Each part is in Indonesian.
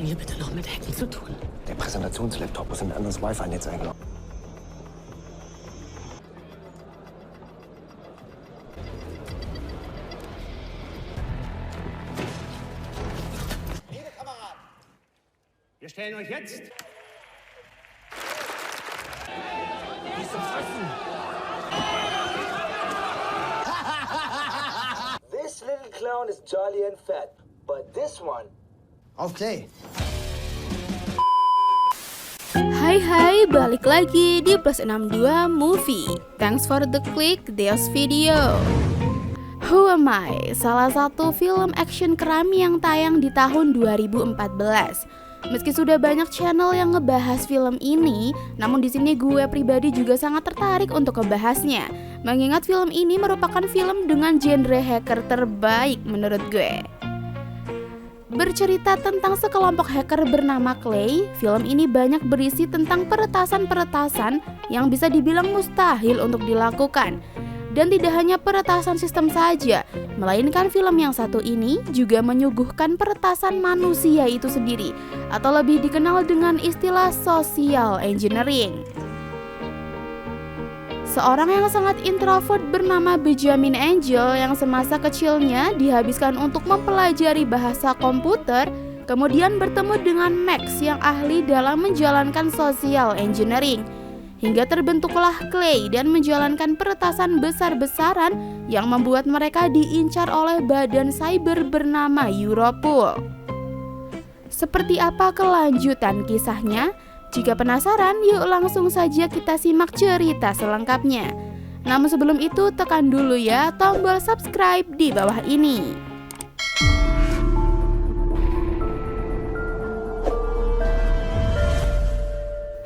denn hier bitte noch mit Hacken zu tun? Der Präsentationslaptop muss in ein anderes Wi-Fi-Netz eingeloggt. Wir stellen euch jetzt This little clown is jolly and fat, but this one... Auf Play! Hai, balik lagi di Plus 62 Movie. Thanks for the click this video. Who Am I? Salah satu film action kram yang tayang di tahun 2014. Meski sudah banyak channel yang ngebahas film ini, namun di sini gue pribadi juga sangat tertarik untuk ngebahasnya. Mengingat film ini merupakan film dengan genre hacker terbaik menurut gue. Bercerita tentang sekelompok hacker bernama Clay, film ini banyak berisi tentang peretasan-peretasan yang bisa dibilang mustahil untuk dilakukan. Dan tidak hanya peretasan sistem saja, melainkan film yang satu ini juga menyuguhkan peretasan manusia itu sendiri, atau lebih dikenal dengan istilah social engineering. Seorang yang sangat introvert bernama Benjamin Angel yang semasa kecilnya dihabiskan untuk mempelajari bahasa komputer, kemudian bertemu dengan Max yang ahli dalam menjalankan social engineering. Hingga terbentuklah Clay dan menjalankan peretasan besar-besaran yang membuat mereka diincar oleh badan cyber bernama Europol. Seperti apa kelanjutan kisahnya? Jika penasaran, yuk langsung saja kita simak cerita selengkapnya. Namun sebelum itu tekan dulu ya tombol subscribe di bawah ini.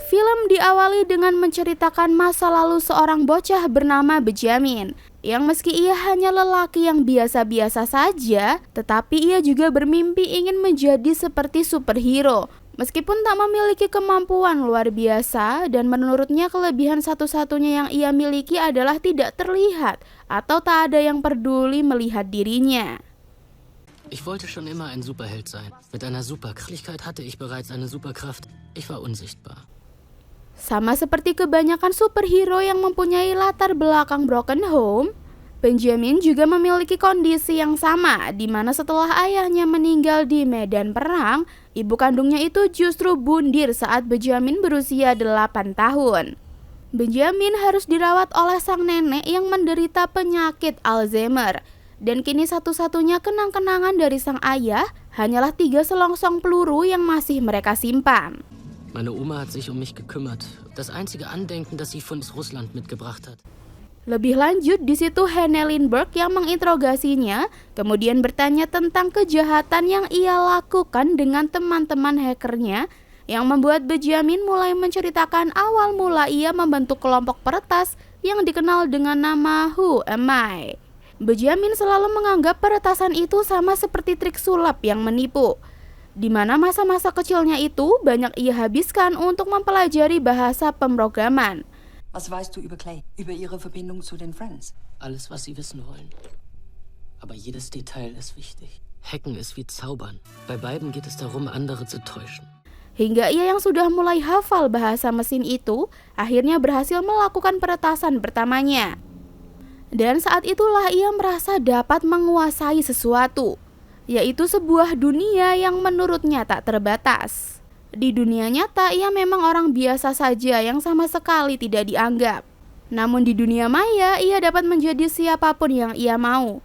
Film diawali dengan menceritakan masa lalu seorang bocah bernama Benjamin, yang meski ia hanya lelaki yang biasa-biasa saja, tetapi ia juga bermimpi ingin menjadi seperti superhero. Meskipun tak memiliki kemampuan luar biasa, dan menurutnya kelebihan satu-satunya yang ia miliki adalah tidak terlihat atau tak ada yang peduli melihat dirinya. Ich wollte schon immer ein Superheld sein. Mit einer Superkraft hatte ich bereits eine Superkraft. Ich war unsichtbar. Sama seperti kebanyakan superhero yang mempunyai latar belakang broken home, Benjamin juga memiliki kondisi yang sama, di mana setelah ayahnya meninggal di medan perang, ibu kandungnya itu justru bundir saat Benjamin berusia 8 tahun. Benjamin harus dirawat oleh sang nenek yang menderita penyakit Alzheimer, dan kini satu-satunya kenang-kenangan dari sang ayah hanyalah 3 selongsong peluru yang masih mereka simpan. Meine Oma hat sich um mich gekümmert. Das einzige Andenken, das sie von Russland mitgebracht hat. Lebih lanjut, di situ Hanne Lindbergh yang menginterogasinya, kemudian bertanya tentang kejahatan yang ia lakukan dengan teman-teman hackernya, yang membuat Benjamin mulai menceritakan awal mula ia membentuk kelompok peretas yang dikenal dengan nama Who Am I. Benjamin selalu menganggap peretasan itu sama seperti trik sulap yang menipu, di mana masa-masa kecilnya itu banyak ia habiskan untuk mempelajari bahasa pemrograman. Was weißt du über Clay? Über ihre Verbindung zu den Friends? Alles, was sie wissen wollen. Aber jedes Detail ist wichtig. Hacken ist wie Zaubern. Bei beiden geht es darum, andere zu täuschen. Hingga ia yang sudah mulai hafal bahasa mesin itu, akhirnya berhasil melakukan peretasan pertamanya. Dan saat itulah ia merasa dapat menguasai sesuatu, yaitu sebuah dunia yang menurutnya tak terbatas. Di dunia nyata ia memang orang biasa saja yang sama sekali tidak dianggap. Namun di dunia maya ia dapat menjadi siapapun yang ia mau,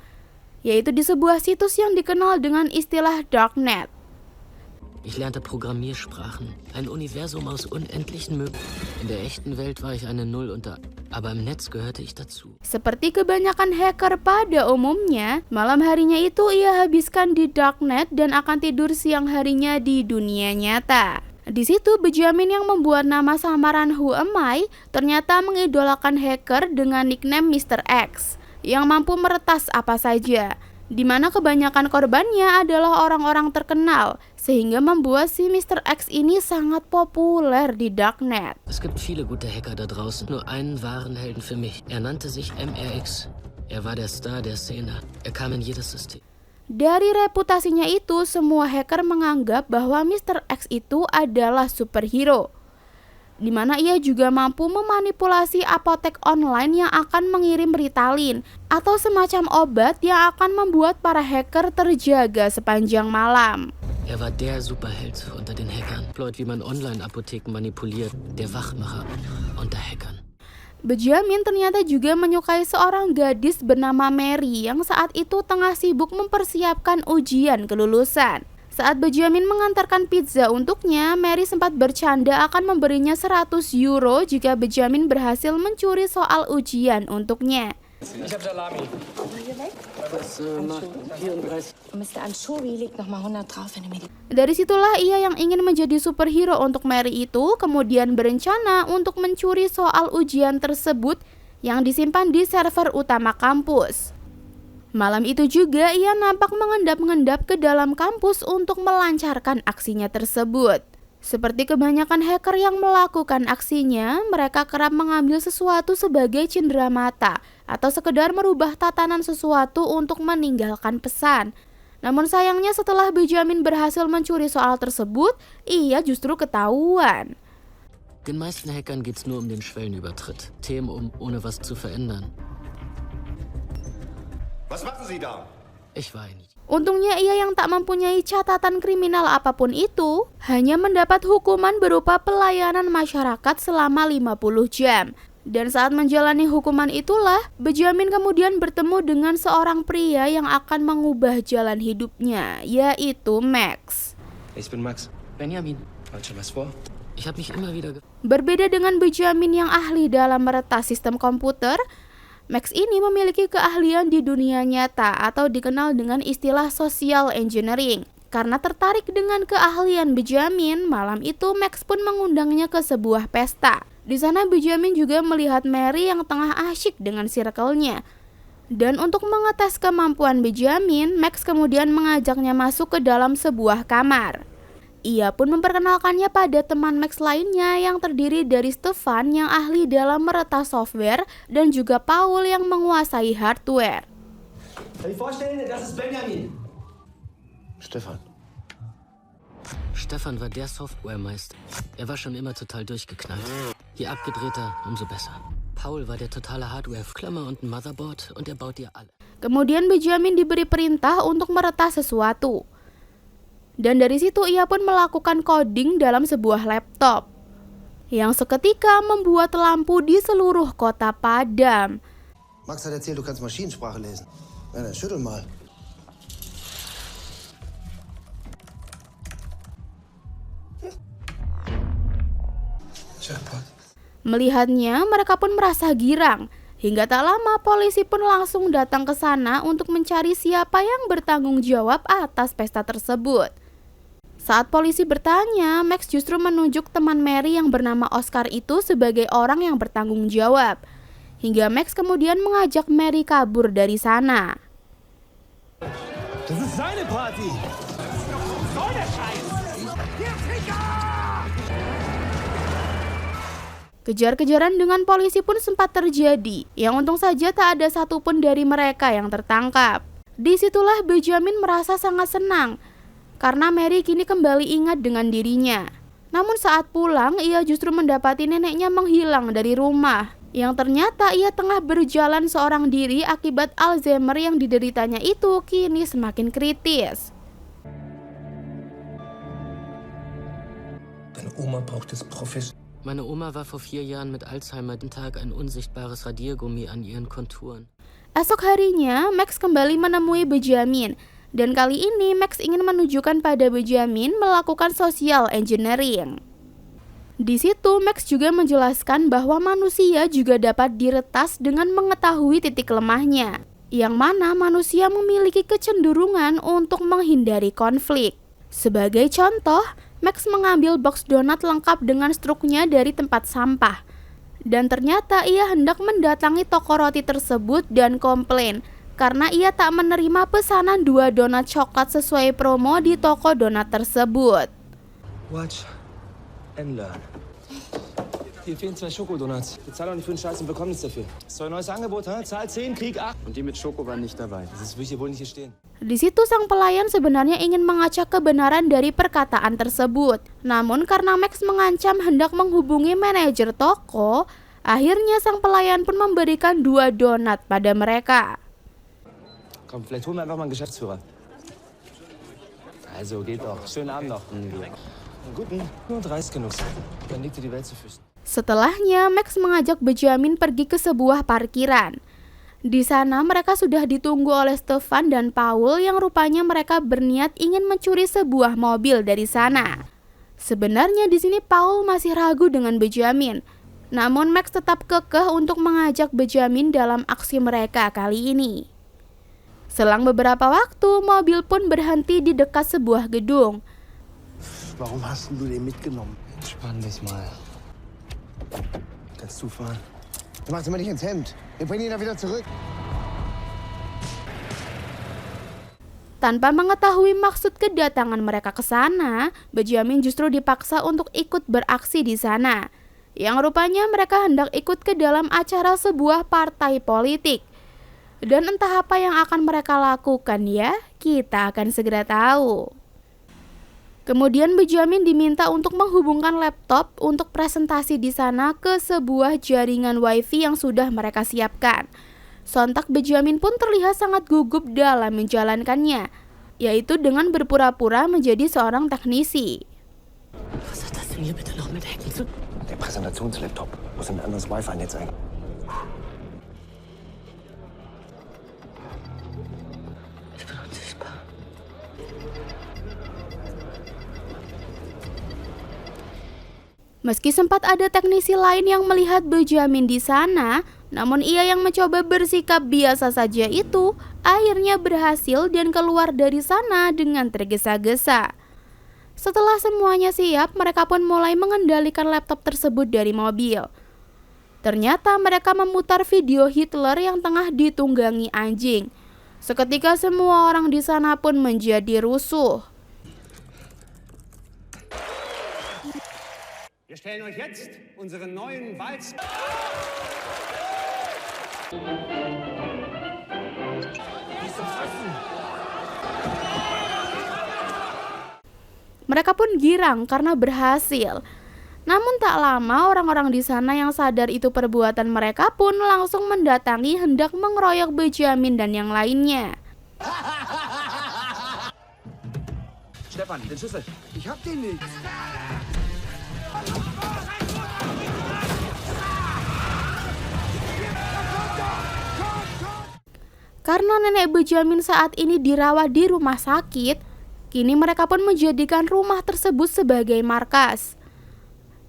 yaitu di sebuah situs yang dikenal dengan istilah Darknet. Ich lernte Programmiersprachen, ein Universum aus unendlichen Möglichkeiten. In der echten Welt war ich eine Null aber im Netz gehörte ich dazu. Seperti kebanyakan hacker pada umumnya, malam harinya itu ia habiskan di Darknet dan akan tidur siang harinya di dunia nyata. Di situ Benjamin yang membuat nama samaran Who Am I ternyata mengidolakan hacker dengan nickname Mr. X yang mampu meretas apa saja, di mana kebanyakan korbannya adalah orang-orang terkenal, sehingga membuat si Mr. X ini sangat populer di Darknet. Es gibt viele gute Hacker da draußen, nur einen wahren Helden für mich. Er nannte sich MRX. Er war der Star der Szene. Er kam in jedes System. Dari reputasinya itu, semua hacker menganggap bahwa Mr. X itu adalah superhero, di mana ia juga mampu memanipulasi apotek online yang akan mengirim Ritalin atau semacam obat yang akan membuat para hacker terjaga sepanjang malam. Er war der Superheld unter den Hackern. Floyd, wie man Online-Apotheken manipuliert, der Wachmacher unter Hackern. Benjamin ternyata juga menyukai seorang gadis bernama Mary yang saat itu tengah sibuk mempersiapkan ujian kelulusan. Saat Benjamin mengantarkan pizza untuknya, Mary sempat bercanda akan memberinya 100 euro jika Benjamin berhasil mencuri soal ujian untuknya. Ich hab Salami. Mr. Anchovy legt noch mal 100 drauf, wenn du mir die... Dari situlah ia yang ingin menjadi superhero untuk Mary itu kemudian berencana untuk mencuri soal ujian tersebut yang disimpan di server utama kampus. Malam itu juga ia nampak mengendap-endap ke dalam kampus untuk melancarkan aksinya tersebut. Seperti kebanyakan hacker yang melakukan aksinya, mereka kerap mengambil sesuatu sebagai cenderamata atau sekedar merubah tatanan sesuatu untuk meninggalkan pesan. Namun sayangnya setelah Benjamin berhasil mencuri soal tersebut, ia justru ketahuan. Den meisten Hackern geht's nur um den Schwellenübertritt. Themen ohne was zu verändern. Was machen Sie da? Ich war ein Idiot. Untungnya ia yang tak mempunyai catatan kriminal apapun itu, hanya mendapat hukuman berupa pelayanan masyarakat selama 50 jam. Dan saat menjalani hukuman itulah, Benjamin kemudian bertemu dengan seorang pria yang akan mengubah jalan hidupnya, yaitu Max. Ich bin Max. Benjamin, Hat schon was vor? ich habe mich immer wieder Berbeda dengan Benjamin yang ahli dalam meretas sistem komputer, Max ini memiliki keahlian di dunia nyata atau dikenal dengan istilah social engineering. Karena tertarik dengan keahlian Benjamin, malam itu Max pun mengundangnya ke sebuah pesta. Di sana Benjamin juga melihat Mary yang tengah asyik dengan circle-nya. Dan untuk mengetes kemampuan Benjamin, Max kemudian mengajaknya masuk ke dalam sebuah kamar. Ia pun memperkenalkannya pada teman Max lainnya yang terdiri dari Stefan yang ahli dalam meretas software dan juga Paul yang menguasai hardware. Kann ich vorstellen, das ist Benjamin. Stefan. Stefan war der Softwaremeister. Er war schon immer total durchgeknallt. Je abgedrehter, umso besser. Paul war der totale Hardware-Klammer und ein Motherboard und er baut dir alle. Kemudian Benjamin diberi perintah untuk meretas sesuatu. Dan dari situ ia pun melakukan coding dalam sebuah laptop yang seketika membuat lampu di seluruh kota padam. Max hat erzählt, du kannst Maschinensprache lesen. Na, dann schüttel mal. Jackpot. Melihatnya, mereka pun merasa girang. Hingga tak lama, polisi pun langsung datang ke sana untuk mencari siapa yang bertanggung jawab atas pesta tersebut. Saat polisi bertanya, Max justru menunjuk teman Mary yang bernama Oscar itu sebagai orang yang bertanggung jawab. Hingga Max kemudian mengajak Mary kabur dari sana. Das ist seine Party. So der Scheiß! Hier, Ficker! Kejar-kejaran dengan polisi pun sempat terjadi, yang untung saja tak ada satupun dari mereka yang tertangkap. Disitulah Benjamin merasa sangat senang, karena Mary kini kembali ingat dengan dirinya. Namun saat pulang, ia justru mendapati neneknya menghilang dari rumah, yang ternyata ia tengah berjalan seorang diri akibat Alzheimer yang dideritanya itu kini semakin kritis. Deine Oma braucht es professionell. Meine Oma war vor 4 Jahren mit Alzheimer den Tag ein unsichtbares Radiergummi an ihren Konturen. Esok harinya, Max kembali menemui Benjamin. Dan kali ini Max ingin menunjukkan pada Benjamin melakukan social engineering. Di situ Max juga menjelaskan bahwa manusia juga dapat diretas dengan mengetahui titik lemahnya, yang mana manusia memiliki kecenderungan untuk menghindari konflik. Sebagai contoh, Max mengambil box donat lengkap dengan struknya dari tempat sampah. Dan ternyata ia hendak mendatangi toko roti tersebut dan komplain karena ia tak menerima pesanan 2 donat coklat sesuai promo di toko donat tersebut. Watch and learn. Hier fehlen 2 Schokodonuts. Bezahl doch nicht für den Scheiß und bekomm nichts dafür. Das ist doch ein neues Angebot, hä? Zahl 10, krieg 8. Und die mit Schoko waren nicht dabei. Das will ich hier wohl nicht hier stehen. Di situ sang pelayan sebenarnya ingin mengacak kebenaran dari perkataan tersebut. Namun karena Max mengancam hendak menghubungi manajer toko, akhirnya sang pelayan pun memberikan 2 donat pada mereka. Komm, vielleicht holen wir einfach mal einen Geschäftsführer. Also, geht doch. Schönen Abend noch. Einen guten, nur 30 genug. Dann liegt dir die Welt zu Füßen. Setelahnya, Max mengajak Benjamin pergi ke sebuah parkiran. Di sana mereka sudah ditunggu oleh Stefan dan Paul yang rupanya mereka berniat ingin mencuri sebuah mobil dari sana. Sebenarnya di sini Paul masih ragu dengan Benjamin. Namun Max tetap kekeh untuk mengajak Benjamin dalam aksi mereka kali ini. Selang beberapa waktu, mobil pun berhenti di dekat sebuah gedung. Warum hast du den mitgenommen? Entspann dich mal. Kannst du fahren? Du machst immer nicht ins Hemd. Wir bringen ihn da wieder zurück. Tanpa mengetahui maksud kedatangan mereka ke sana, Benjamin justru dipaksa untuk ikut beraksi di sana. Yang rupanya mereka hendak ikut ke dalam acara sebuah partai politik. Dan entah apa yang akan mereka lakukan ya, kita akan segera tahu. Kemudian Benjamin diminta untuk menghubungkan laptop untuk presentasi di sana ke sebuah jaringan wifi yang sudah mereka siapkan. Sontak Benjamin pun terlihat sangat gugup dalam menjalankannya, yaitu dengan berpura-pura menjadi seorang teknisi. Was hat das denn hier bitte noch mit Hacken zu tun? Der Präsentationslaptop muss in ein anderes Wi-Fi-Netz ein. Ich bin unsichtbar. Meski sempat ada teknisi lain yang melihat Benjamin di sana, namun ia yang mencoba bersikap biasa saja itu akhirnya berhasil dan keluar dari sana dengan tergesa-gesa. Setelah semuanya siap, mereka pun mulai mengendalikan laptop tersebut dari mobil. Ternyata mereka memutar video Hitler yang tengah ditunggangi anjing. Seketika semua orang di sana pun menjadi rusuh. Wir stellen euch jetzt unseren neuen Walz... Mereka pun girang karena berhasil. Namun tak lama orang-orang di sana yang sadar itu perbuatan mereka pun langsung mendatangi hendak mengeroyok Benjamin dan yang lainnya. Stefan, den Schlüssel. Ich hab den nicht. Karena nenek Benjamin saat ini dirawat di rumah sakit, kini mereka pun menjadikan rumah tersebut sebagai markas.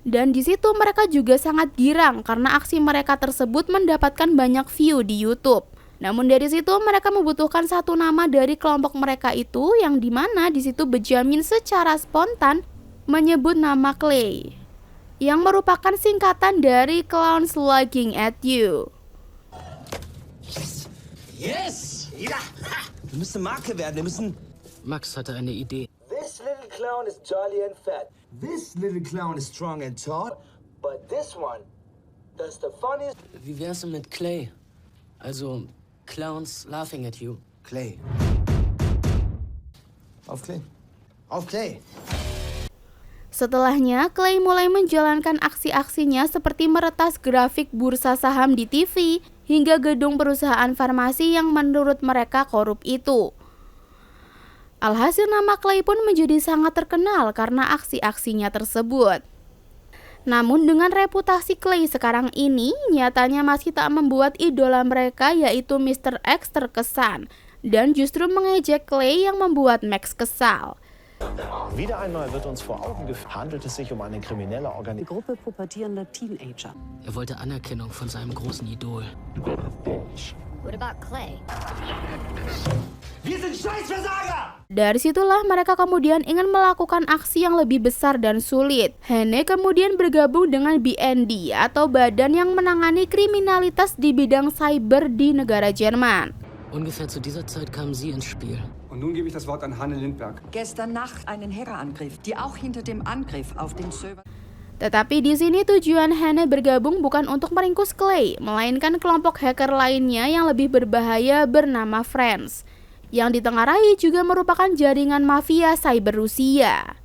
Dan di situ mereka juga sangat girang karena aksi mereka tersebut mendapatkan banyak view di YouTube. Namun dari situ mereka membutuhkan satu nama dari kelompok mereka itu, yang dimana di situ Benjamin secara spontan menyebut nama Clay, yang merupakan singkatan dari Clowns Looking at You. Yes! Ja! Wir müssen Marke werden, wir müssen... Max hatte eine Idee. This little clown is jolly and fat, This little clown is strong and tall. but this one does the funniest... Wie wär's denn mit Clay? Also, Clowns laughing at you. Clay. Auf Clay. Auf Clay. Setelahnya, Clay mulai menjalankan aksi-aksinya seperti meretas grafik bursa saham di TV hingga gedung perusahaan farmasi yang menurut mereka korup itu. Alhasil nama Clay pun menjadi sangat terkenal karena aksi-aksinya tersebut. Namun dengan reputasi Clay sekarang ini, nyatanya masih tak membuat idola mereka yaitu Mr. X terkesan dan justru mengejek Clay yang membuat Max kesal. Wieder einmal wird uns vor Augen geführt, handelt es sich um eine kriminelle Die Organisation. Gruppe pubertierender Teenager. Er wollte Anerkennung von seinem großen Idol. What about Clay? Wir sind Scheißversager! Dari situlah mereka kemudian ingin melakukan aksi yang lebih besar dan sulit. Henne kemudian bergabung dengan BND atau badan yang menangani kriminalitas di bidang cyber di negara Jerman. Ungefähr zu dieser Zeit kamen sie ins Spiel. Und nun gebe ich das Wort an Hanne Lindberg. Gestern Nacht einen Hackerangriff, die auch hinter dem Angriff auf den Server... Tetapi di sini tujuan Hannah bergabung bukan untuk meringkus Clay, melainkan kelompok hacker lainnya yang lebih berbahaya bernama Friends, yang ditengarai juga merupakan jaringan mafia cyber Rusia.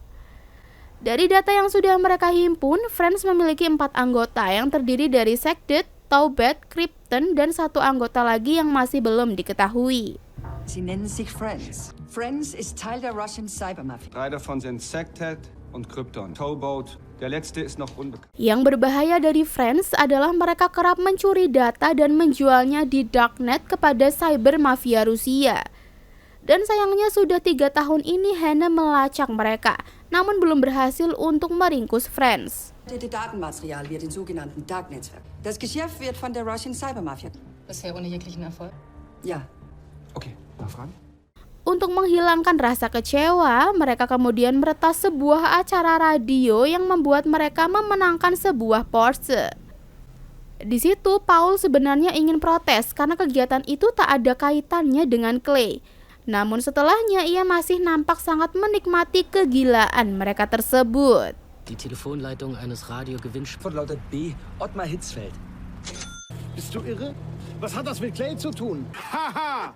Dari data yang sudah mereka himpun, Friends memiliki 4 anggota yang terdiri dari Sekdet, Taubat, Krypton, dan 1 anggota lagi yang masih belum diketahui. Sie nennen sich Friends. Friends ist Teil der Russian Cybermafia. 3 davon sind Sektet und Krypton. Towboat, der letzte ist noch unbekannt. Yang berbahaya dari Friends adalah mereka kerap mencuri data dan menjualnya di darknet kepada cyber mafia Rusia. Dan sayangnya sudah 3 tahun ini Hannah melacak mereka, namun belum berhasil untuk meringkus Friends. Das Datenmaterial wird in sogenannten Dark-Netzwerk. Das Geschäft wird von der Russian Cybermafia. Bisher ohne jeglichen Erfolg? Ja. Okay, Nachfragen? Untuk menghilangkan rasa kecewa, mereka kemudian meretas sebuah acara radio yang membuat mereka memenangkan sebuah Porsche. Di situ, Paul sebenarnya ingin protes karena kegiatan itu tak ada kaitannya dengan Clay. Namun setelahnya, ia masih nampak sangat menikmati kegilaan mereka tersebut. Die Telefonleitung eines Radiogewinnspiels Von lautet B. Ottmar Hitzfeld. Bist du irre? Was hat das mit Clay zu tun? Haha!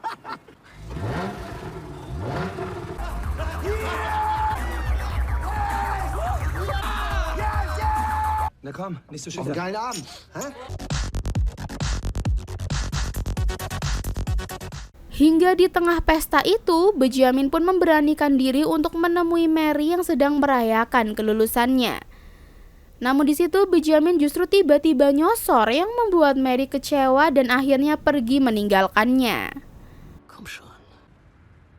Na komm, nicht so Auf einen schüchtern. geilen Abend. Hä? Hingga di tengah pesta itu, Benjamin pun memberanikan diri untuk menemui Mary yang sedang merayakan kelulusannya. Namun di situ Benjamin justru tiba-tiba nyosor yang membuat Mary kecewa dan akhirnya pergi meninggalkannya. Komm schon.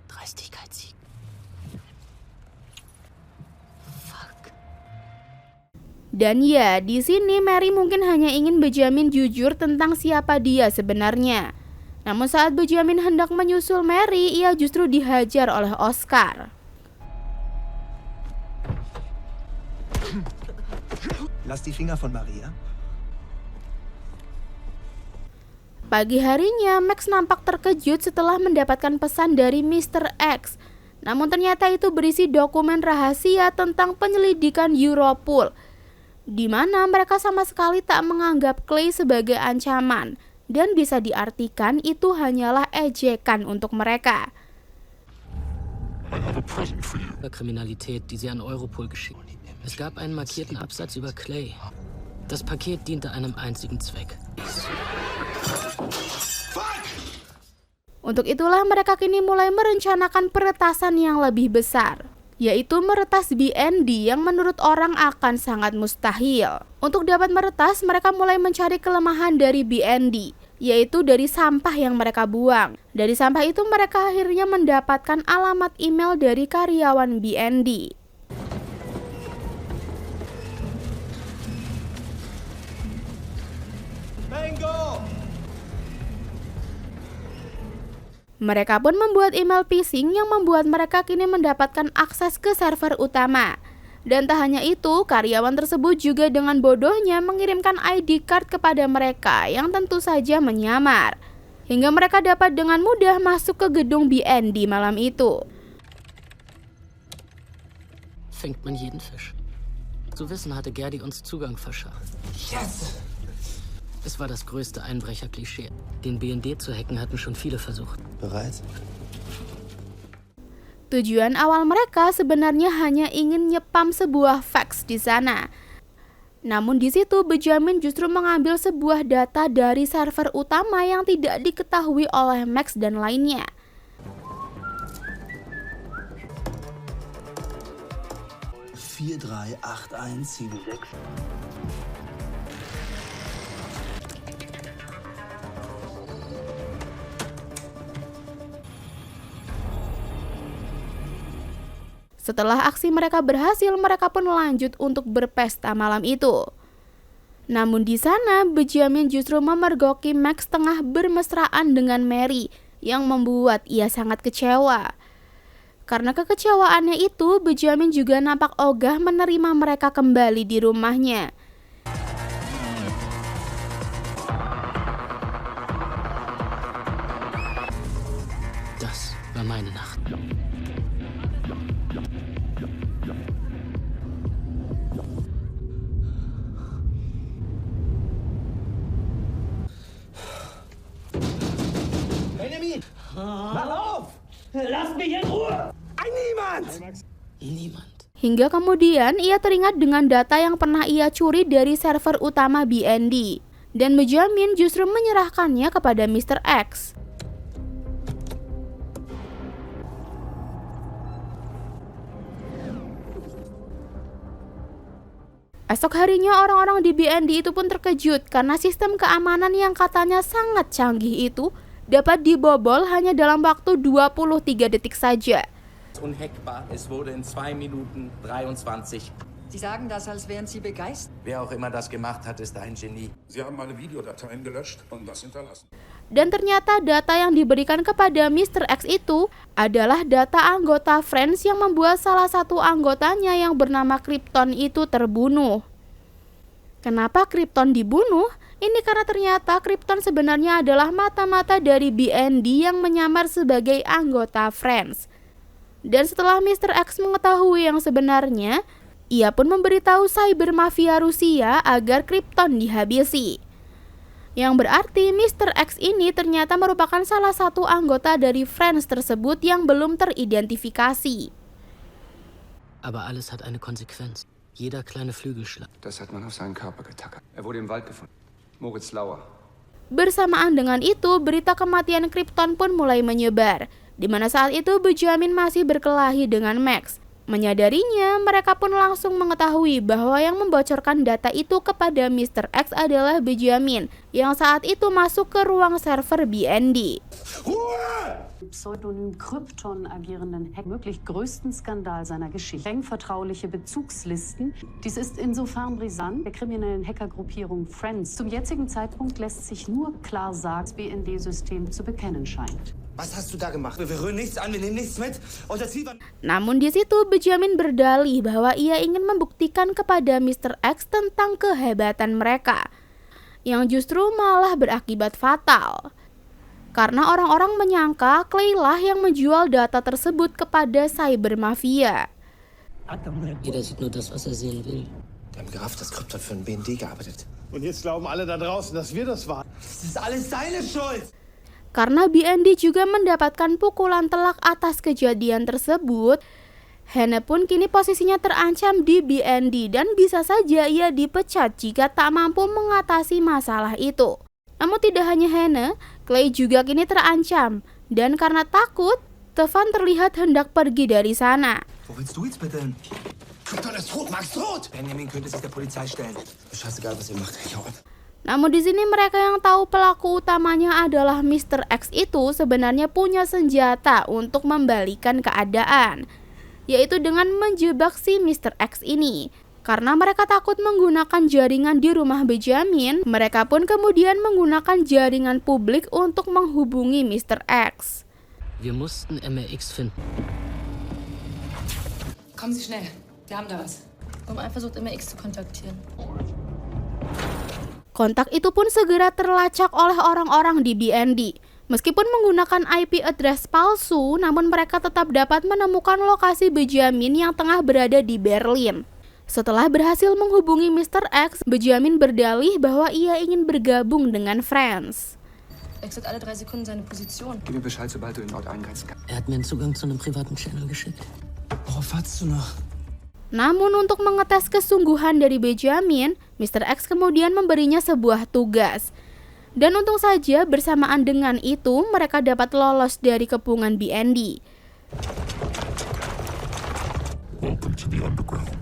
Dreistigkeit siegt. Fuck. Dan ya, di sini Mary mungkin hanya ingin Benjamin jujur tentang siapa dia sebenarnya. Namun saat Benjamin hendak menyusul Mary, ia justru dihajar oleh Oscar. Lass die Finger von Maria. Pagi harinya, Max nampak terkejut setelah mendapatkan pesan dari Mr. X. Namun ternyata itu berisi dokumen rahasia tentang penyelidikan Europol, di mana mereka sama sekali tak menganggap Clay sebagai ancaman. Dan bisa diartikan itu hanyalah ejekan untuk mereka. Kriminalität, die sie an Europol geschickt. Es gab einen markierten Absatz über Clay. Das Paket diente einem einzigen Zweck. Untuk itulah mereka kini mulai merencanakan peretasan yang lebih besar, yaitu meretas BND yang menurut orang akan sangat mustahil. Untuk dapat meretas, mereka mulai mencari kelemahan dari BND, yaitu dari sampah yang mereka buang. Dari sampah itu mereka akhirnya mendapatkan alamat email dari karyawan BND. Mereka pun membuat email phishing yang membuat mereka kini mendapatkan akses ke server utama. Dan tak hanya itu, karyawan tersebut juga dengan bodohnya mengirimkan ID card kepada mereka yang tentu saja menyamar. Hingga mereka dapat dengan mudah masuk ke gedung BND malam itu. Fängt man jeden Fisch. Zu wissen hatte Gerdi uns Zugang verschafft. Yes! Es war das größte Einbrecher-Klischee. Den BND zu hacken hatten schon viele versucht. Bereit? Tujuan awal mereka sebenarnya hanya ingin nyepam sebuah fax di sana. Namun di situ Benjamin justru mengambil sebuah data dari server utama yang tidak diketahui oleh Max dan lainnya. Setelah aksi mereka berhasil, mereka pun lanjut untuk berpesta malam itu. Namun di sana, Benjamin justru memergoki Max tengah bermesraan dengan Mary, yang membuat ia sangat kecewa. Karena kekecewaannya itu, Benjamin juga nampak ogah menerima mereka kembali di rumahnya. Das war meine Nacht. Niemand. Hingga kemudian ia teringat dengan data yang pernah ia curi dari server utama BND. Dan Benjamin justru menyerahkannya kepada Mr. X. Esok harinya orang-orang di BND itu pun terkejut karena sistem keamanan yang katanya sangat canggih itu dapat dibobol hanya dalam waktu 23 detik saja. Unhackbar. Es wurde in 2 Minuten 23. Sie sagen das, als wären Sie begeistert. Wer auch immer das gemacht hat, ist ein Genie. Sie haben meine Videodateien gelöscht und das hinterlassen. Dan ternyata data yang diberikan kepada Mr. X itu adalah data anggota Friends yang membuat salah satu anggotanya yang bernama Krypton itu terbunuh. Kenapa Krypton dibunuh? Ini karena ternyata Krypton sebenarnya adalah mata-mata dari BND yang menyamar sebagai anggota Friends. Dan setelah Mr. X mengetahui yang sebenarnya, ia pun memberitahu cyber mafia Rusia agar Krypton dihabisi. Yang berarti Mr. X ini ternyata merupakan salah satu anggota dari Friends tersebut yang belum teridentifikasi. Aber alles hat eine Konsequenz. Jeder kleine Flügelschlag. Das hat man auf seinen Körper getackert. Er wurde im Wald gefunden. Moritz Lauer. Bersamaan dengan itu, berita kematian Krypton pun mulai menyebar, di mana saat itu Benjamin masih berkelahi dengan Max. Menyadarinya, mereka pun langsung mengetahui bahwa yang membocorkan data itu kepada Mr. X adalah Benjamin, yang saat itu masuk ke ruang server BND. Pseudonym Krypton agierenden Hack möglich größten Skandal seiner Geschichte. Eng vertrauliche Bezugslisten. Dies ist insofern brisant der kriminellen Hackergruppierung Friends. Zum jetzigen Zeitpunkt lässt sich nur klar sagen, das BND-System zu bekennen scheint. Was hast du da gemacht? Wir rühren nichts an, wir nehmen nichts mit. Unser Ziel war... Namun di situ Benjamin berdalih bahwa ia ingin membuktikan kepada Mr. X tentang kehebatan mereka, yang justru malah berakibat fatal. Karena orang-orang menyangka Clay lah yang menjual data tersebut kepada cyber mafia. Jeder sieht nur das, was er sehen will. Die haben gerafft, dass Krypton für den BND gearbeitet. Und jetzt glauben alle da draußen, dass wir das waren. Das ist alles seine Schuld. Karena BND juga mendapatkan pukulan telak atas kejadian tersebut, Hannah pun kini posisinya terancam di BND dan bisa saja ia dipecat jika tak mampu mengatasi masalah itu. Namun tidak hanya Hannah, Clay juga kini terancam, dan karena takut, Stefan terlihat hendak pergi dari sana. Wo willst du jetzt bitte hin? Krypton ist tot, Max tot! Benjamin könnte sich der Polizei stellen. Scheißegal, was ihr macht. Ich hau ab. Namun di sini mereka yang tahu pelaku utamanya adalah Mr. X itu sebenarnya punya senjata untuk membalikan keadaan, yaitu dengan menjebak si Mr. X ini. Karena mereka takut menggunakan jaringan di rumah Benjamin, mereka pun kemudian menggunakan jaringan publik untuk menghubungi Mr. X. Wir mussten MRX finden. Kommen Sie schnell, wir haben da was. Versucht MRX zu kontaktieren. Kontak itu pun segera terlacak oleh orang-orang di BND. Meskipun menggunakan IP address palsu, namun mereka tetap dapat menemukan lokasi Benjamin yang tengah berada di Berlin. Setelah berhasil menghubungi Mr. X, Benjamin berdalih bahwa ia ingin bergabung dengan Friends. Wechselt alle 3 Sekunden seine Position. Gib mir Bescheid, sobald du den Ort eingrenzen kannst. Er hat mir einen Zugang zu einem privaten Channel geschickt. Worauf wartest du noch? Namun untuk mengetes kesungguhan dari Benjamin, Mr. X kemudian memberinya sebuah tugas. Dan untung saja bersamaan dengan itu mereka dapat lolos dari kepungan BND. Welcome to the underground.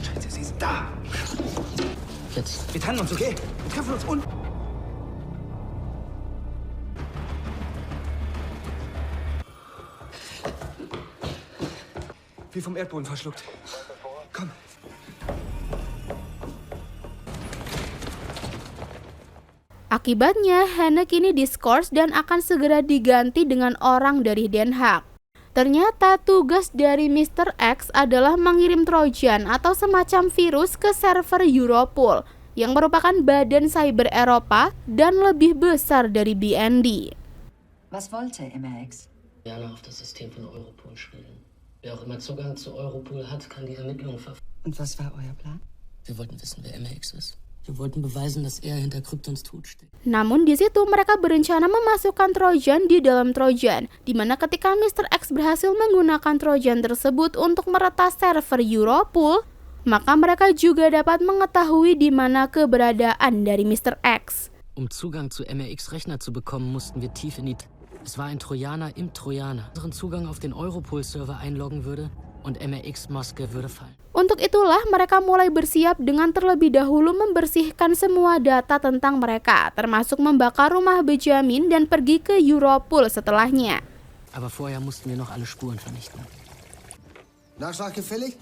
Scheiße, sie ist da. Jetzt. Wir trennen uns, okay? Wir treffen uns unten. Wie vom Erdboden verschluckt. Komm. Akibatnya, Hannah kini diskors dan akan segera diganti dengan orang dari Den Haag. Ternyata tugas dari Mr. X adalah mengirim Trojan atau semacam virus ke server Europol, yang merupakan badan cyber Eropa dan lebih besar dari BND. Was wollte MRX? Gerne auf das System von Europol spielen. Wer auch immer Zugang zu Europol hat, kann die Ermittlungen verfolgen. Und was war euer Plan? Wir wollten wissen, wer MRX ist. Wir wollten beweisen, dass er hinter Kryptons Tod steckt. Namun di situ mereka berencana memasukkan Trojan di dalam Trojan, di mana ketika Mr. X berhasil menggunakan Trojan tersebut untuk meretas server Europol, maka mereka juga dapat mengetahui di mana keberadaan dari Mr. X. Um Zugang zu MRX-Rechner zu bekommen, mussten wir tief in die... Es war ein Trojaner im Trojaner. Unseren Zugang auf den Europol-Server einloggen würde und MRX-Maske würde fallen. Untuk itulah mereka mulai bersiap dengan terlebih dahulu membersihkan semua data tentang mereka, termasuk membakar rumah Benjamin dan pergi ke Europol setelahnya. Aber vorher mussten wir noch alle Spuren vernichten. Nachschlag gefällig?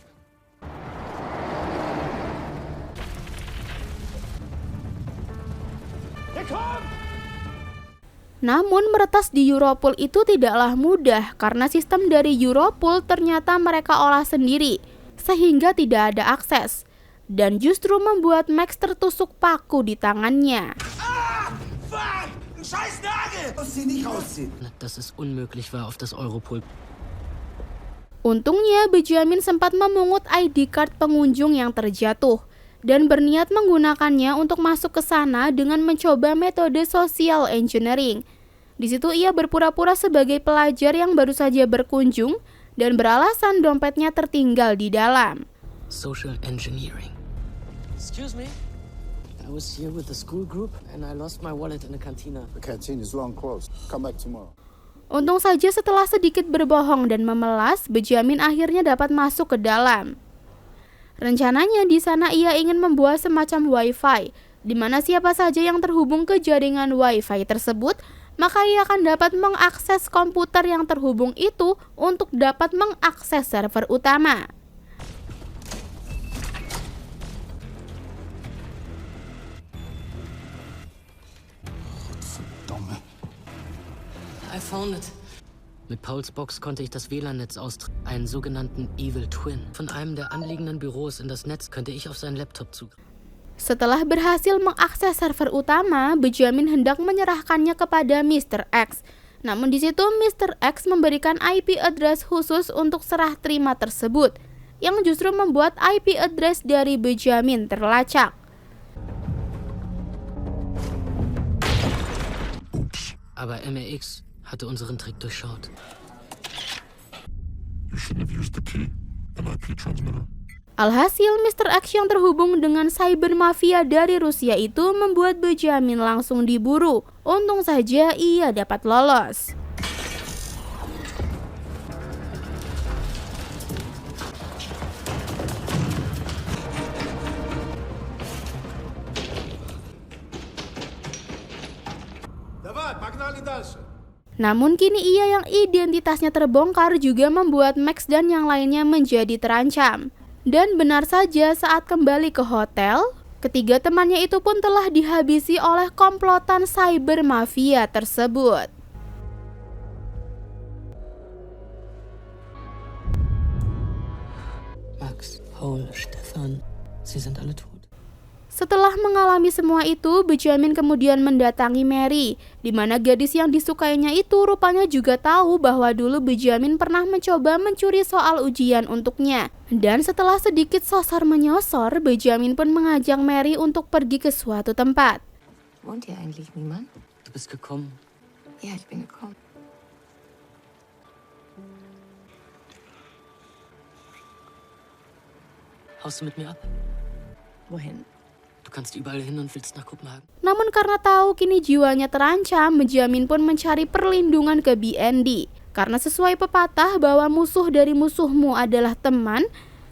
Namun meretas di Europol itu tidaklah mudah karena sistem dari Europol ternyata mereka olah sendiri, sehingga tidak ada akses, dan justru membuat Max tertusuk paku di tangannya. Dass es unmöglich war, auf das Europol. Untungnya Benjamin sempat memungut ID card pengunjung yang terjatuh dan berniat menggunakannya untuk masuk ke sana dengan mencoba metode social engineering. Di situ ia berpura-pura sebagai pelajar yang baru saja berkunjung dan beralasan dompetnya tertinggal di dalam. Social engineering. Excuse me. I was here with the school group and I lost my wallet in the cantina. The canteen is long closed. Come back tomorrow. Untung saja setelah sedikit berbohong dan memelas, Benjamin akhirnya dapat masuk ke dalam. Rencananya di sana ia ingin membuat semacam wifi, di mana siapa saja yang terhubung ke jaringan wifi tersebut, maka ia akan dapat mengakses komputer yang terhubung itu untuk dapat mengakses server utama. I found it. Mit Pauls Box konnte ich das WLAN-Netz austreten, einen sogenannten Evil Twin. Von einem der anliegenden Büros in das Netz könnte ich auf seinen Laptop zugreifen. Setelah berhasil mengakses server utama, Benjamin hendak menyerahkannya kepada Mr. X. Namun di situ Mr. X memberikan IP address khusus untuk serah terima tersebut, yang justru membuat IP address dari Benjamin terlacak. Aber MRX hatte unseren Trick durchschaut. You shouldn't have used the key, an IP transmitter. Alhasil, Mr. X yang terhubung dengan cyber mafia dari Rusia itu membuat Benjamin langsung diburu. Untung saja ia dapat lolos. Namun kini ia yang identitasnya terbongkar juga membuat Max dan yang lainnya menjadi terancam. Dan benar saja saat kembali ke hotel, ketiga temannya itu pun telah dihabisi oleh komplotan cyber mafia tersebut. Max, Paul, Stefan, sie sind alle tot. Setelah mengalami semua itu, Benjamin kemudian mendatangi Mary, di mana gadis yang disukainya itu rupanya juga tahu bahwa dulu Benjamin pernah mencoba mencuri soal ujian untuknya. Dan setelah sedikit sosor-menyosor, Benjamin pun mengajak Mary untuk pergi ke suatu tempat. Wohnt hier eigentlich niemand? Du bist gekommen. Ja, ich bin gekommen. Haust du mit mir ab? Wohin? Du kannst überall hin und willst nach Kopenhagen. Namun karena tahu kini jiwanya terancam, Benjamin pun mencari perlindungan ke BND. Karena sesuai pepatah bahwa musuh dari musuhmu adalah teman,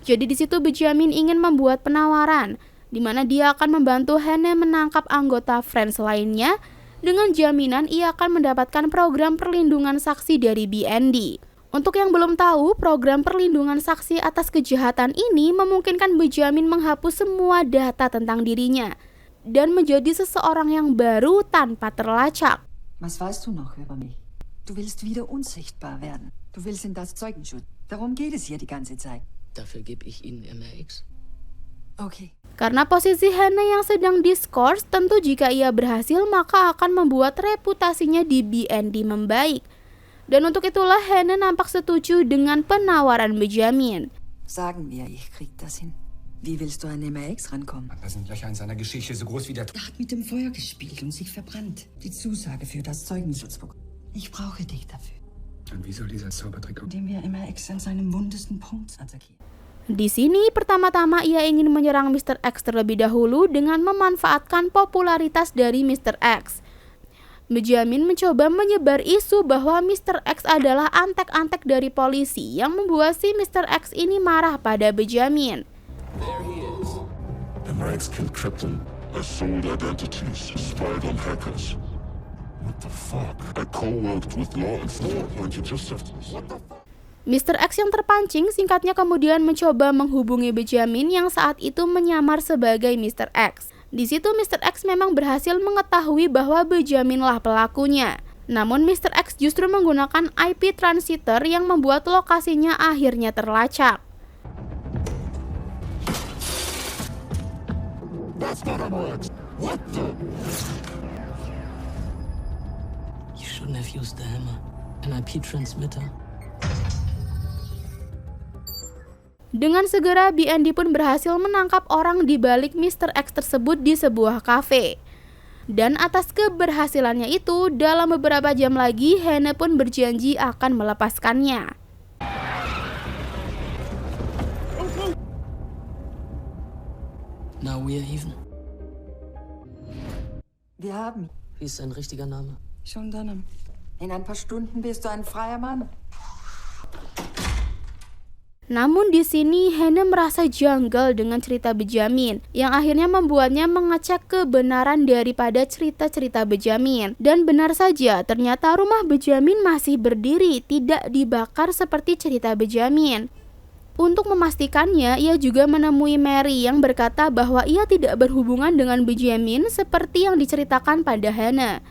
jadi di situ Benjamin ingin membuat penawaran, di mana dia akan membantu Hannah menangkap anggota Friends lainnya, dengan jaminan ia akan mendapatkan program perlindungan saksi dari BND. Untuk yang belum tahu, program perlindungan saksi atas kejahatan ini memungkinkan Benjamin menghapus semua data tentang dirinya dan menjadi seseorang yang baru tanpa terlacak. Was weißt du noch über mich? Du willst wieder unsichtbar werden. Du willst in das Zeugenschutz. Darum geht es hier die ganze Zeit. Dafür gebe ich Ihnen MRX. Okay. Karena posisi Hannah yang sedang diskors, tentu jika ia berhasil maka akan membuat reputasinya di BND membaik. Dan untuk itulah Hannah nampak setuju dengan penawaran Benjamin. Sagen wir, ich krieg das hin. Wie willst du an MRX rankommen? Da sind Löcher in seiner Geschichte so groß wie der... Er hat mit dem Feuer gespielt und sich verbrannt. Die Zusage für das Zeugenschutzprogramm. Ich brauche dich dafür. Und wie soll dieser Zaubertrick... Indem wir MRX an seinem wundesten Punkt attackieren. Di sini pertama-tama ia ingin menyerang Mr. X terlebih dahulu dengan memanfaatkan popularitas dari Mr. X. Benjamin mencoba menyebar isu bahwa Mr. X adalah antek-antek dari polisi yang membuat si Mr. X ini marah pada Benjamin. There he is. MRX killed Krypton. I sold identities, spied on hackers. What the fuck? I co-worked with law enforcement. You just have to... What the fuck? Mr. X yang terpancing singkatnya kemudian mencoba menghubungi Benjamin yang saat itu menyamar sebagai Mr. X. Di situ Mr. X memang berhasil mengetahui bahwa Benjaminlah pelakunya. Namun Mr. X justru menggunakan IP transmitter yang membuat lokasinya akhirnya terlacak. That's not MRX. What the? You shouldn't have used the hammer. An IP transmitter. Dengan segera, BND pun berhasil menangkap orang di balik Mr. X tersebut di sebuah kafe. Dan atas keberhasilannya itu, dalam beberapa jam lagi, Hannah pun berjanji akan melepaskannya. Now we're even. Wir haben. Wie ist sein richtiger Name? Schon dann. In ein paar Stunden bist du ein freier Mann. Namun di sini Hannah merasa janggal dengan cerita Benjamin yang akhirnya membuatnya mengecek kebenaran daripada cerita-cerita Benjamin. Dan benar saja, ternyata rumah Benjamin masih berdiri, tidak dibakar seperti cerita Benjamin. Untuk memastikannya, ia juga menemui Mary yang berkata bahwa ia tidak berhubungan dengan Benjamin seperti yang diceritakan pada Hannah.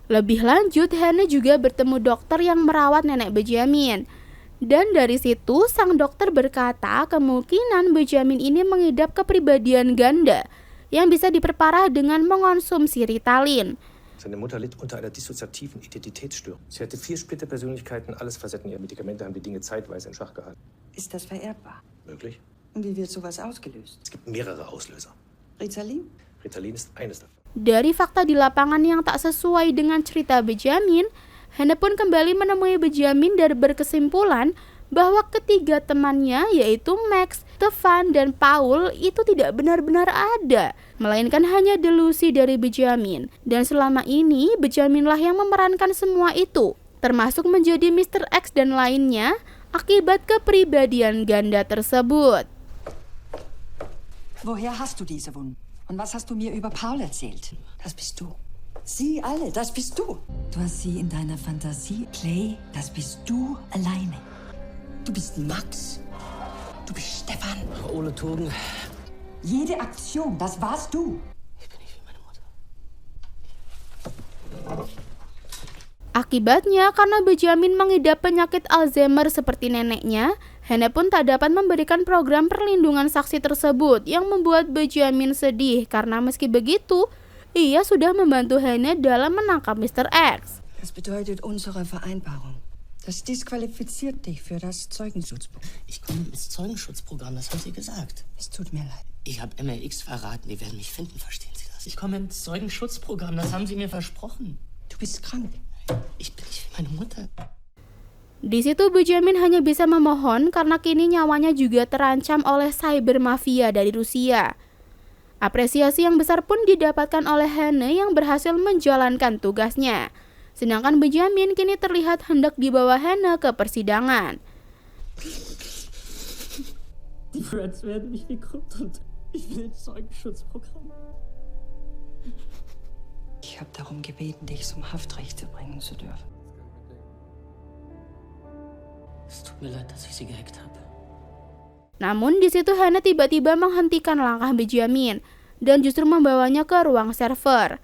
Lebih lanjut, Hannah juga bertemu dokter yang merawat nenek Benjamin. Dan dari situ, sang dokter berkata kemungkinan Benjamin ini mengidap kepribadian ganda yang bisa diperparah dengan mengonsumsi Ritalin. Seine Mutter litt unter einer dissoziativen Identitätsstörung. Sie hatte 4 Splitterpersönlichkeiten, alles Facetten ihrer Medikamente haben die Dinge zeitweise in Schach gehalten. Ist das vererbbar? Möglich. Und wie wird sowas ausgelöst? Es gibt mehrere Auslöser. Ritalin? Ritalin ist eines davon. Dari fakta di lapangan yang tak sesuai dengan cerita Benjamin, Hannah pun kembali menemui Benjamin dan berkesimpulan bahwa ketiga temannya yaitu Max, Stefan, dan Paul itu tidak benar-benar ada, melainkan hanya delusi dari Benjamin. Dan selama ini Benjaminlah yang memerankan semua itu, termasuk menjadi Mr. X dan lainnya akibat kepribadian ganda tersebut. Woher hast du diese Wunden? Und was hast du mir über Paul erzählt? Das bist du. Sie alle, das bist du. Du hast sie in deiner Fantasie. Clay, das bist du alleine. Du bist Max. Du bist Stefan. Ole Togen. Jede Aktion, das warst du. Ich bin nicht wie meine Mutter. Akibatnya, karena Benjamin mengidap penyakit Alzheimer seperti neneknya, Hannah pun tak dapat memberikan program perlindungan saksi tersebut yang membuat Benjamin sedih karena meski begitu, ia sudah membantu Hannah dalam menangkap Mr. X. Das bedeutet unsere Vereinbarung. Das disqualifiziert dich für das Zeugenschutzprogramm. Ich komme ins Zeugenschutzprogramm, das haben Sie gesagt. Es tut mir leid. Ich habe MRX verraten, die werden mich finden, verstehen Sie das? Ich komme ins Zeugenschutzprogramm, das haben Sie mir versprochen. Du bist krank. Ich bin nicht wie meine Mutter. Di situ Benjamin hanya bisa memohon karena kini nyawanya juga terancam oleh cyber mafia dari Rusia. Apresiasi yang besar pun didapatkan oleh Hannah yang berhasil menjalankan tugasnya. Sedangkan Benjamin kini terlihat hendak dibawa Hannah ke persidangan. Die Friends werden mich geguckt und ich will ins Zeugenschutzprogramm. Ich habe darum gebeten, dich zum Haftrecht bringen zu dürfen. Es tut mir leid, dass ich Sie gehackt habe. Namun di situ Hannah tiba-tiba menghentikan langkah Benjamin dan justru membawanya ke ruang server.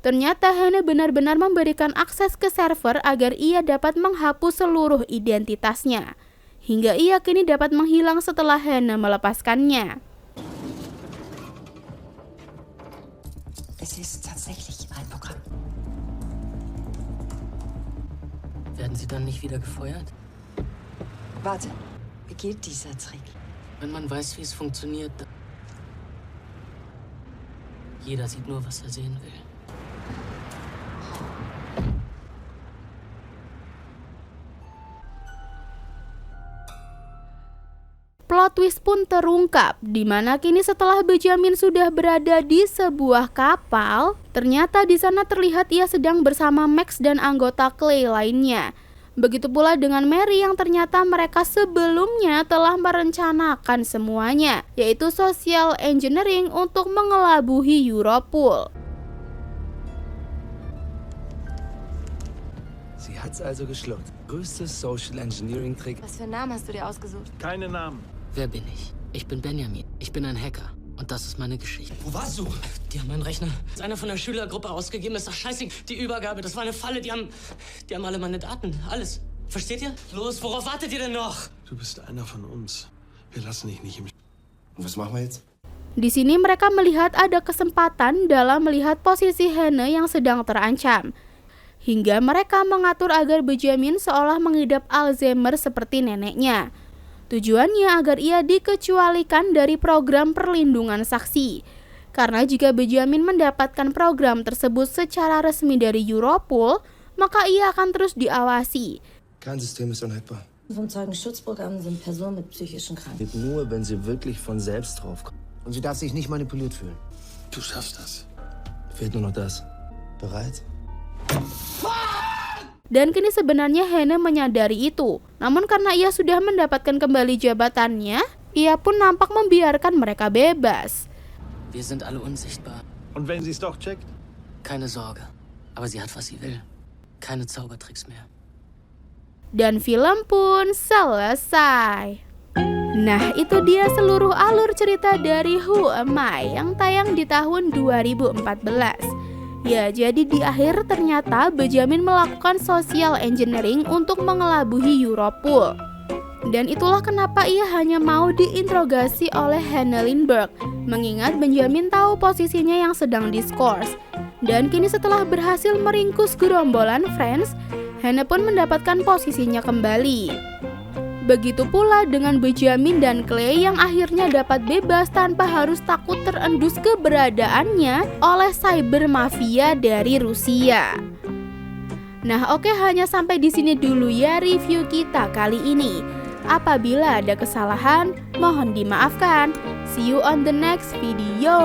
Ternyata Hannah benar-benar memberikan akses ke server agar ia dapat menghapus seluruh identitasnya. Hingga ia kini dapat menghilang setelah Hannah melepaskannya. Es ist tatsächlich ein Programm. Werden Sie dann nicht wieder gefeuert? Warte, wie geht dieser Trick? Wenn man weiß, wie es funktioniert, Jeder sieht nur, was er sehen will. Plot twist pun terungkap, di mana kini setelah Benjamin sudah berada di sebuah kapal, ternyata di sana terlihat ia sedang bersama Max dan anggota Clay lainnya. Begitu pula dengan Mary yang ternyata mereka sebelumnya telah merencanakan semuanya, yaitu social engineering untuk mengelabui Europol. Sie hat's also geschluckt. Größtes Social Engineering Trick. Was für einen Namen hast du dir ausgesucht? Keine Namen. Wer bin ich? Ich bin Benjamin. Ich bin ein Hacker. Und das ist meine Geschichte. Wo warst du? Die haben meinen Rechner als einer von der Schülergruppe ausgegeben. Ist doch scheiße. Die Übergabe, das war eine Falle. Die haben alle meine Daten. Alles. Versteht ihr? Los, worauf wartet ihr denn noch? Du bist einer von uns. Wir lassen dich nicht im... Und was machen wir jetzt? Di sini mereka melihat ada kesempatan dalam melihat posisi Hannah yang sedang terancam. Hingga mereka mengatur agar Benjamin seolah mengidap Alzheimer seperti neneknya. Tujuannya agar ia dikecualikan dari program perlindungan saksi. Karena jika Benjamin mendapatkan program tersebut secara resmi dari Europol, maka ia akan terus diawasi. Kein System ist unhackbar. Vom Zeugenschutzprogramm sind Personen mit psychischen Krankheiten. Nur, wenn sie wirklich von selbst draufkommen. Und sie darf sich nicht manipuliert fühlen. Du schaffst das. Fehlt nur noch das. Bereit? Dan kini sebenarnya Hannah menyadari itu. Namun karena ia sudah mendapatkan kembali jabatannya, ia pun nampak membiarkan mereka bebas. Wir sind alle unsichtbar. Und wenn sie es doch checkt? Keine Sorge. Aber sie hat, was sie will. Keine Zaubertricks mehr. Dan film pun selesai. Nah, itu dia seluruh alur cerita dari Who Am I yang tayang di tahun 2014. Ya, jadi di akhir ternyata Benjamin melakukan social engineering untuk mengelabui Europol. Dan itulah kenapa ia hanya mau diinterogasi oleh Hannah Lindbergh, mengingat Benjamin tahu posisinya yang sedang diskors. Dan kini setelah berhasil meringkus gerombolan Friends, Hannah pun mendapatkan posisinya kembali. Begitu pula dengan Benjamin dan Clay yang akhirnya dapat bebas tanpa harus takut terendus keberadaannya oleh cyber mafia dari Rusia. Nah, oke, hanya sampai di sini dulu ya review kita kali ini. Apabila ada kesalahan, mohon dimaafkan. See you on the next video.